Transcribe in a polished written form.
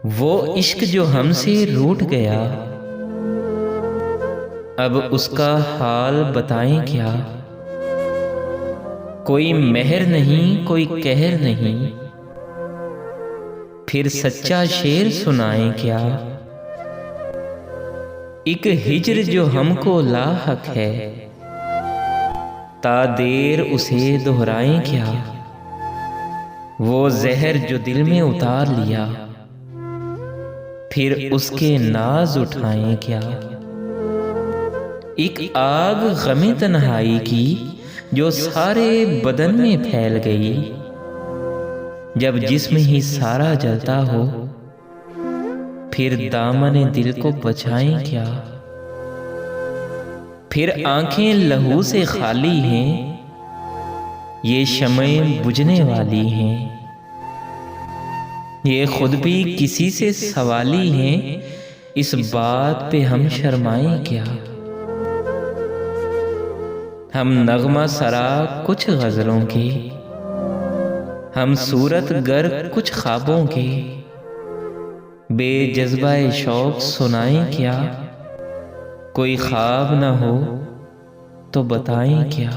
वो इश्क जो हमसे रूठ गया, अब उसका हाल बताएं क्या। कोई मेहर नहीं, कोई कहर नहीं, फिर सच्चा शेर सुनाएं क्या। एक हिज्र जो हमको लाहक है, ता देर उसे दोहराएं क्या। वो जहर जो दिल में उतार लिया, फिर उसके नाज उठाएं क्या। एक आग गमे तन्हाई की जो सारे बदन में फैल गई, जब जिस्म ही सारा जलता हो, फिर दामन दिल को बचाएं क्या। फिर आंखें लहू से खाली हैं, ये शमएं बुझने वाली हैं। ये खुद भी किसी से सवाली हैं, इस बात पे हम शर्माएं क्या। हम नगमा सरा कुछ गजलों के, हम सूरत गर कुछ ख्वाबों के, बेजज़्बाए शौक सुनाएं क्या। कोई ख्वाब न हो तो बताएं क्या।